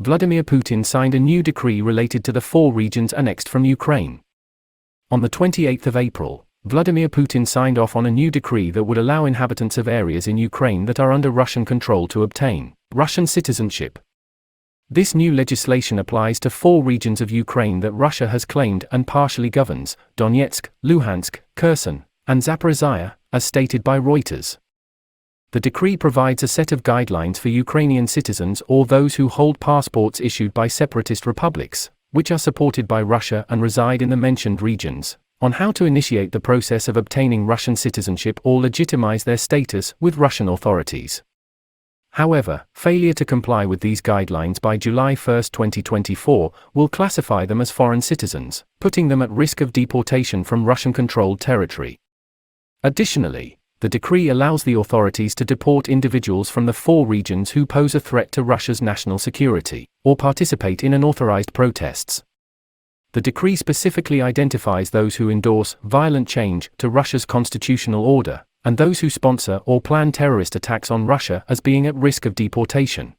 Vladimir Putin signed a new decree related to the 4 regions annexed from Ukraine. On the 28th of April, Vladimir Putin signed off on a new decree that would allow inhabitants of areas in Ukraine that are under Russian control to obtain Russian citizenship. This new legislation applies to 4 regions of Ukraine that Russia has claimed and partially governs: Donetsk, Luhansk, Kherson, and Zaporizhia, as stated by Reuters. The decree provides a set of guidelines for Ukrainian citizens or those who hold passports issued by separatist republics, which are supported by Russia and reside in the mentioned regions, on how to initiate the process of obtaining Russian citizenship or legitimize their status with Russian authorities. However, failure to comply with these guidelines by July 1, 2024, will classify them as foreign citizens, putting them at risk of deportation from Russian-controlled territory. Additionally, the decree allows the authorities to deport individuals from the 4 regions who pose a threat to Russia's national security, or participate in unauthorized protests. The decree specifically identifies those who endorse violent change to Russia's constitutional order, and those who sponsor or plan terrorist attacks on Russia as being at risk of deportation.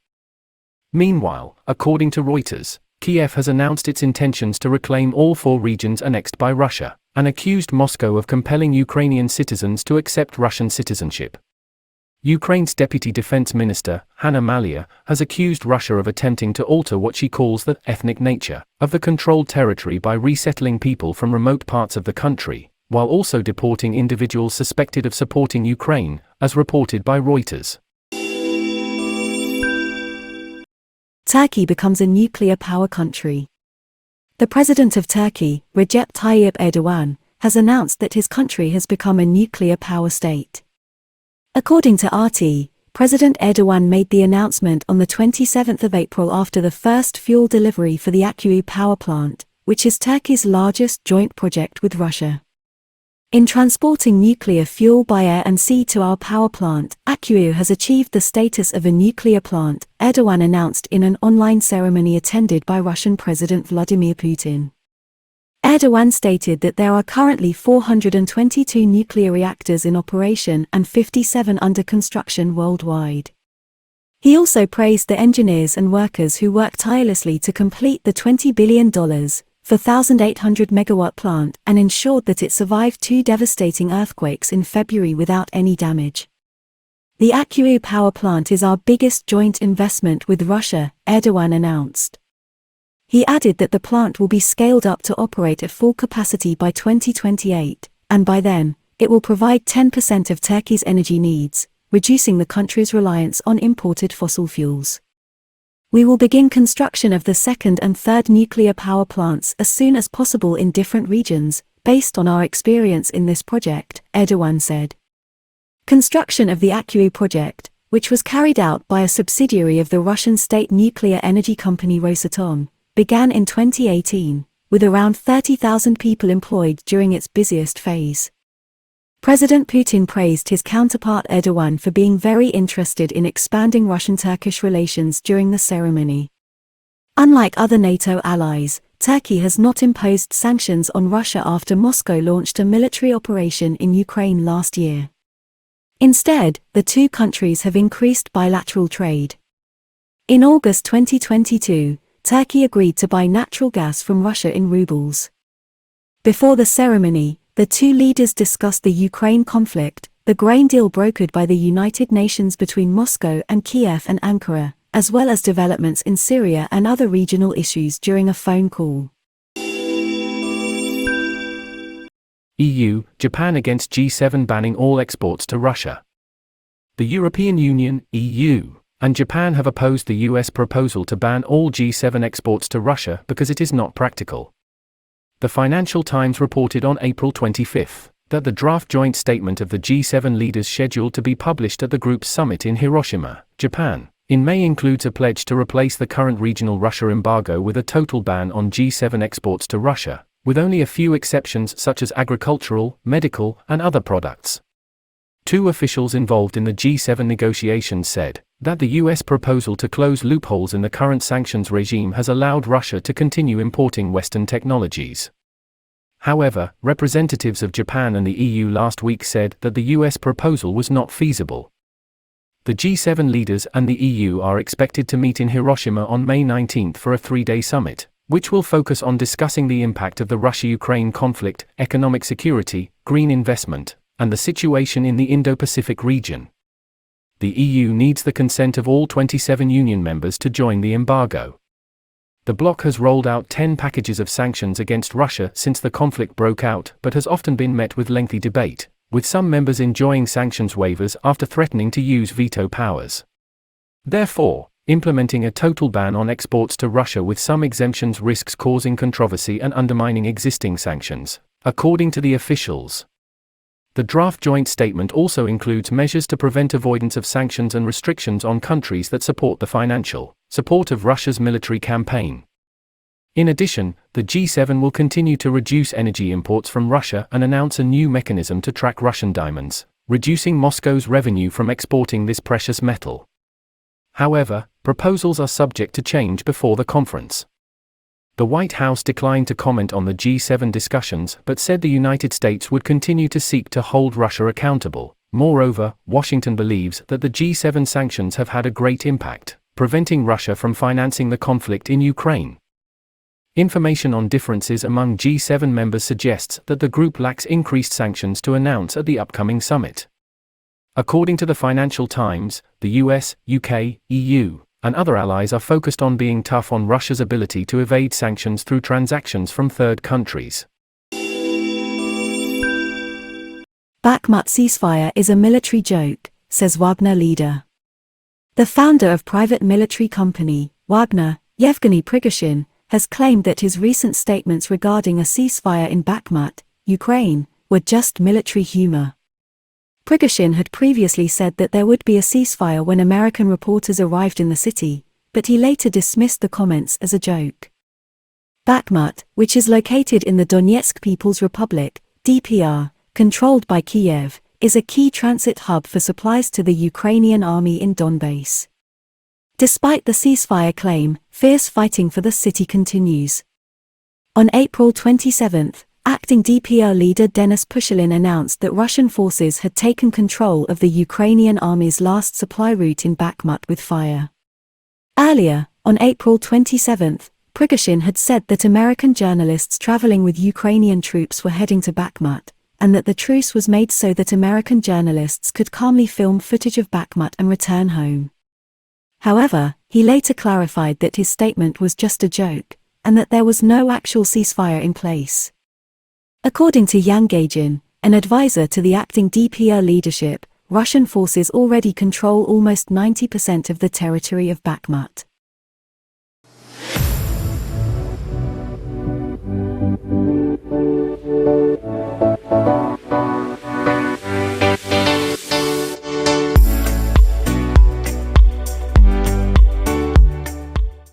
Meanwhile, according to Reuters, Kiev has announced its intentions to reclaim all 4 regions annexed by Russia, and accused Moscow of compelling Ukrainian citizens to accept Russian citizenship. Ukraine's Deputy Defense Minister, Hanna Maliar, has accused Russia of attempting to alter what she calls the ethnic nature of the controlled territory by resettling people from remote parts of the country, while also deporting individuals suspected of supporting Ukraine, as reported by Reuters. Turkey becomes a nuclear power country. The president of Turkey, Recep Tayyip Erdogan, has announced that his country has become a nuclear power state. According to RT, President Erdogan made the announcement on the 27th of April after the first fuel delivery for the Akkuyu power plant, which is Turkey's largest joint project with Russia. In transporting nuclear fuel by air and sea to our power plant, Akkuyu has achieved the status of a nuclear plant, Erdogan announced in an online ceremony attended by Russian President Vladimir Putin. Erdogan stated that there are currently 422 nuclear reactors in operation and 57 under construction worldwide. He also praised the engineers and workers who work tirelessly to complete the $20 billion, 4,800 megawatt plant and ensured that it survived 2 devastating earthquakes in February without any damage. The Akkuyu power plant is our biggest joint investment with Russia, Erdogan announced. He added that the plant will be scaled up to operate at full capacity by 2028, and by then, it will provide 10% of Turkey's energy needs, reducing the country's reliance on imported fossil fuels. We will begin construction of the 2nd and 3rd nuclear power plants as soon as possible in different regions, based on our experience in this project, Erdogan said. Construction of the Akkuyu project, which was carried out by a subsidiary of the Russian state nuclear energy company Rosatom, began in 2018, with around 30,000 people employed during its busiest phase. President Putin praised his counterpart Erdogan for being very interested in expanding Russian-Turkish relations during the ceremony. Unlike other NATO allies, Turkey has not imposed sanctions on Russia after Moscow launched a military operation in Ukraine last year. Instead, the 2 countries have increased bilateral trade. In August 2022, Turkey agreed to buy natural gas from Russia in rubles. Before the ceremony, the 2 leaders discussed the Ukraine conflict, the grain deal brokered by the United Nations between Moscow and Kiev and Ankara, as well as developments in Syria and other regional issues during a phone call. EU, Japan against G7 banning all exports to Russia. The European Union, EU, and Japan have opposed the US proposal to ban all G7 exports to Russia because it is not practical. The Financial Times reported on April 25 that the draft joint statement of the G7 leaders scheduled to be published at the group's summit in Hiroshima, Japan, in May includes a pledge to replace the current regional Russia embargo with a total ban on G7 exports to Russia, with only a few exceptions such as agricultural, medical, and other products. 2 officials involved in the G7 negotiations said that the US proposal to close loopholes in the current sanctions regime has allowed Russia to continue importing Western technologies. However, representatives of Japan and the EU last week said that the US proposal was not feasible. The G7 leaders and the EU are expected to meet in Hiroshima on May 19 for a 3-day summit, which will focus on discussing the impact of the Russia-Ukraine conflict, economic security, green investment, and the situation in the Indo-Pacific region. The EU needs the consent of all 27 union members to join the embargo. The bloc has rolled out 10 packages of sanctions against Russia since the conflict broke out, but has often been met with lengthy debate, with some members enjoying sanctions waivers after threatening to use veto powers. Therefore, implementing a total ban on exports to Russia with some exemptions risks causing controversy and undermining existing sanctions, according to the officials. The draft joint statement also includes measures to prevent avoidance of sanctions and restrictions on countries that support the financial support of Russia's military campaign. In addition, the G7 will continue to reduce energy imports from Russia and announce a new mechanism to track Russian diamonds, reducing Moscow's revenue from exporting this precious metal. However, proposals are subject to change before the conference. The White House declined to comment on the G7 discussions but said the United States would continue to seek to hold Russia accountable. Moreover, Washington believes that the G7 sanctions have had a great impact, preventing Russia from financing the conflict in Ukraine. Information on differences among G7 members suggests that the group lacks increased sanctions to announce at the upcoming summit. According to the Financial Times, the US, UK, EU, and other allies are focused on being tough on Russia's ability to evade sanctions through transactions from third countries. Bakhmut ceasefire is a military joke, says Wagner leader. The founder of private military company, Wagner, Yevgeny Prigozhin, has claimed that his recent statements regarding a ceasefire in Bakhmut, Ukraine, were just military humor. Prigozhin had previously said that there would be a ceasefire when American reporters arrived in the city, but he later dismissed the comments as a joke. Bakhmut, which is located in the Donetsk People's Republic, DPR, controlled by Kiev, is a key transit hub for supplies to the Ukrainian army in Donbass. Despite the ceasefire claim, fierce fighting for the city continues. On April 27, acting DPR leader Denis Pushilin announced that Russian forces had taken control of the Ukrainian army's last supply route in Bakhmut with fire. Earlier, on April 27, Prigozhin had said that American journalists traveling with Ukrainian troops were heading to Bakhmut, and that the truce was made so that American journalists could calmly film footage of Bakhmut and return home. However, he later clarified that his statement was just a joke, and that there was no actual ceasefire in place. According to Yan Gagin, an advisor to the acting DPR leadership, Russian forces already control almost 90% of the territory of Bakhmut.